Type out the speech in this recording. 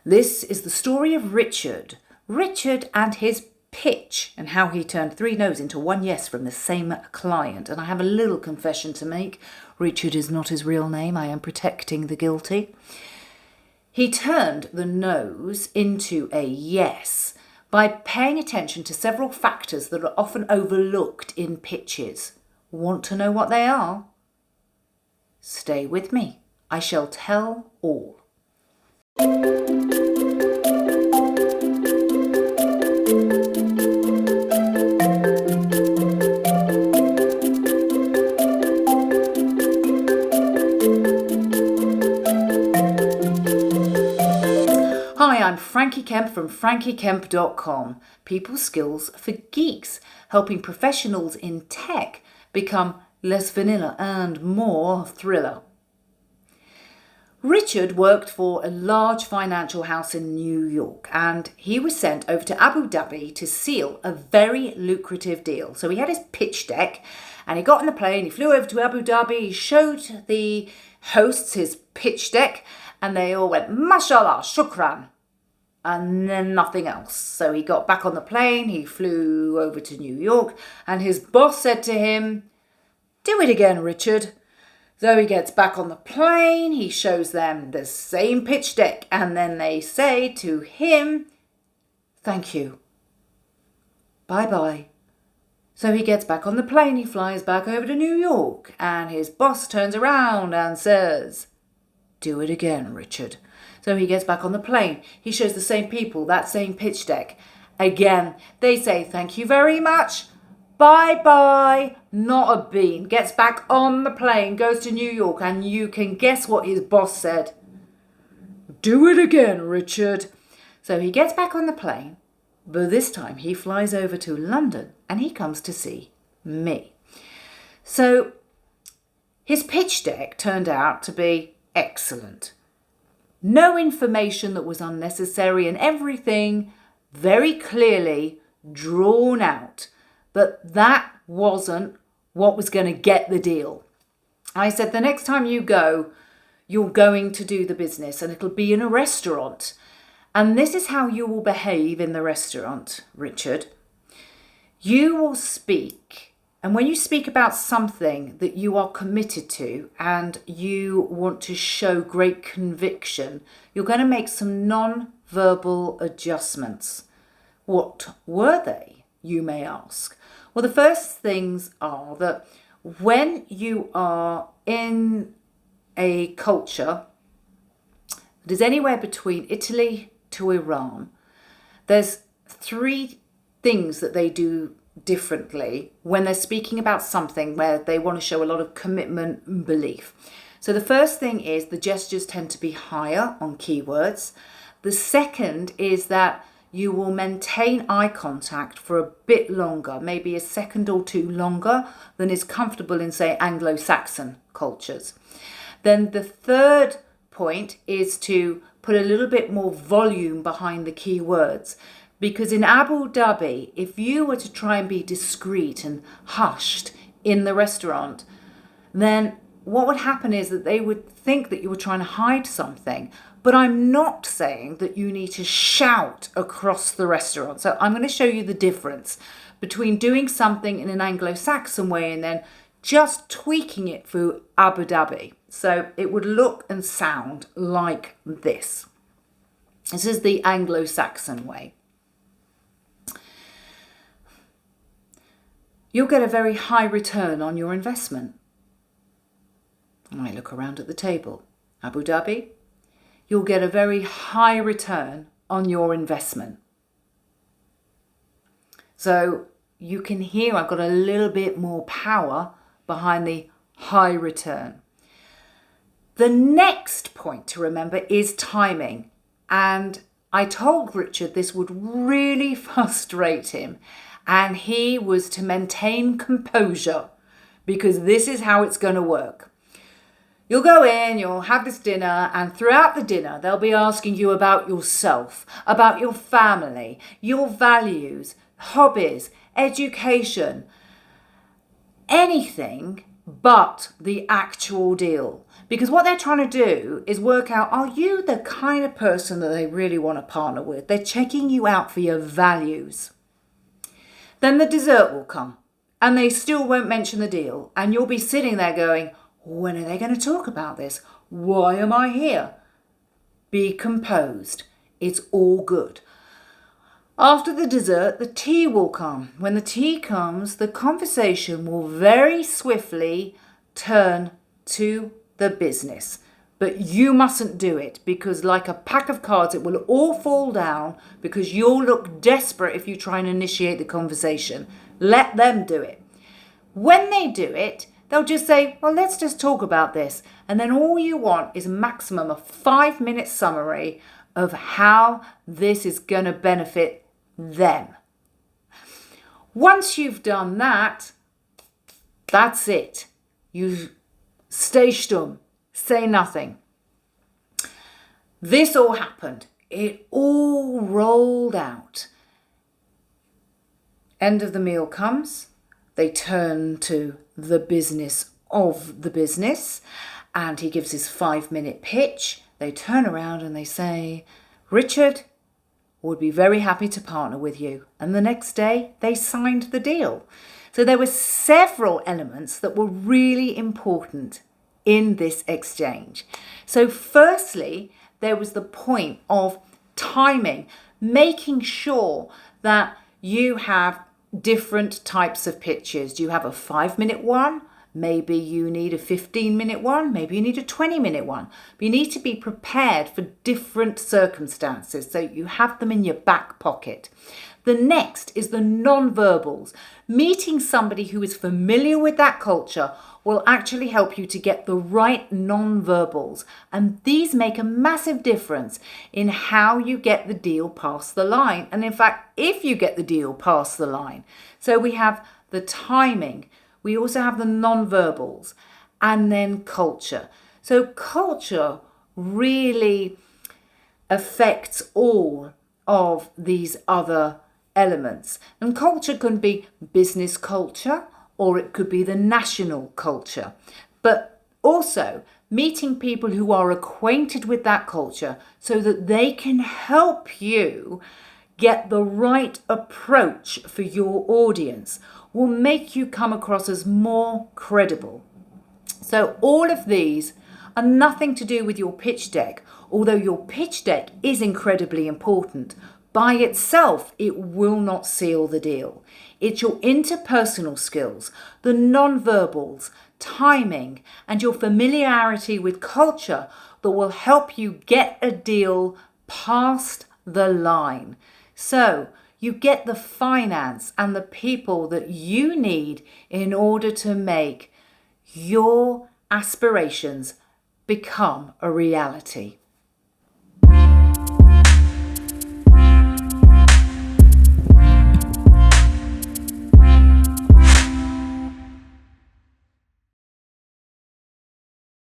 This is the story of Richard. Richard and his pitch, and how he turned 3 no's into 1 yes from the same client. And I have a little confession to make. Richard is not his real name. I am protecting the guilty. He turned the no's into a yes by paying attention to several factors that are often overlooked in pitches. Want to know what they are? Stay with me. I shall tell all. Hi, I'm Frankie Kemp from frankiekemp.com. People skills for geeks, helping professionals in tech become less vanilla and more thriller. Richard worked for a large financial house in New York, and he was sent over to Abu Dhabi to seal a very lucrative deal. So he had his pitch deck and he got on the plane, he flew over to Abu Dhabi, he showed the hosts his pitch deck and they all went, mashallah, shukran, and then nothing else. So he got back on the plane, he flew over to New York, and his boss said to him, "Do it again, Richard." So he gets back on the plane, he shows them the same pitch deck, and then they say to him, "Thank you. Bye-bye." So he gets back on the plane, he flies back over to New York, and his boss turns around and says, "Do it again, Richard." So he gets back on the plane, he shows the same people that same pitch deck. Again, they say, "Thank you very much. Bye-bye." Not a bean. Gets back on the plane, goes to New York, and you can guess what his boss said. "Do it again, Richard." So he gets back on the plane, but this time he flies over to London and he comes to see me. So his pitch deck turned out to be excellent. No information that was unnecessary and everything very clearly drawn out. But that wasn't what was going to get the deal. I said, the next time you go, you're going to do the business and it'll be in a restaurant. And this is how you will behave in the restaurant, Richard. You will speak. And when you speak about something that you are committed to and you want to show great conviction, you're going to make some non-verbal adjustments. What were they, you may ask? Well, the first things are that when you are in a culture that is anywhere between Italy to Iran, there's 3 things that they do differently when they're speaking about something where they want to show a lot of commitment and belief. So the first thing is the gestures tend to be higher on keywords. The second is that you will maintain eye contact for a bit longer, maybe a second or 2 longer than is comfortable in, say, Anglo-Saxon cultures. Then the third point is to put a little bit more volume behind the key words. Because in Abu Dhabi, if you were to try and be discreet and hushed in the restaurant, then what would happen is that they would think that you were trying to hide something. But I'm not saying that you need to shout across the restaurant. So I'm going to show you the difference between doing something in an Anglo-Saxon way and then just tweaking it for Abu Dhabi. So it would look and sound like this. This is the Anglo-Saxon way. You'll get a very high return on your investment. I look around at the table. Abu Dhabi, you'll get a very high return on your investment. So you can hear I've got a little bit more power behind the high return. The next point to remember is timing. And I told Richard this would really frustrate him. And he was to maintain composure because this is how it's going to work. You'll go in, you'll have this dinner, and throughout the dinner, they'll be asking you about yourself, about your family, your values, hobbies, education, anything but the actual deal. Because what they're trying to do is work out, are you the kind of person that they really want to partner with? They're checking you out for your values. Then the dessert will come and they still won't mention the deal. And you'll be sitting there going, when are they going to talk about this? Why am I here? Be composed. It's all good. After the dessert, the tea will come. When the tea comes, the conversation will very swiftly turn to the business. But you mustn't do it, because like a pack of cards, it will all fall down because you'll look desperate if you try and initiate the conversation. Let them do it. When they do it, they'll just say, well, let's just talk about this. And then all you want is a maximum of 5-minute summary of how this is going to benefit them. Once you've done that, that's it. You stay stumm, say nothing. This all happened. It all rolled out. End of the meal comes. They turn to the business of the business, and he gives his 5-minute pitch. They turn around and they say, Richard would be very happy to partner with you. And the next day they signed the deal. So there were several elements that were really important in this exchange. So firstly, there was the point of timing, making sure that you have different types of pitches. Do you have a 5-minute one? Maybe you need a 15-minute one. Maybe you need a 20-minute one. But you need to be prepared for different circumstances so you have them in your back pocket. The next is the non-verbals. Meeting somebody who is familiar with that culture will actually help you to get the right non-verbals. And these make a massive difference in how you get the deal past the line. And in fact, if you get the deal past the line. So we have the timing. We also have the non-verbals, and then culture. So culture really affects all of these other elements. And culture can be business culture, or it could be the national culture. But also meeting people who are acquainted with that culture so that they can help you get the right approach for your audience will make you come across as more credible. So all of these are nothing to do with your pitch deck, although your pitch deck is incredibly important. By itself, it will not seal the deal. It's your interpersonal skills, the non-verbals, timing, and your familiarity with culture that will help you get a deal past the line. So you get the finance and the people that you need in order to make your aspirations become a reality.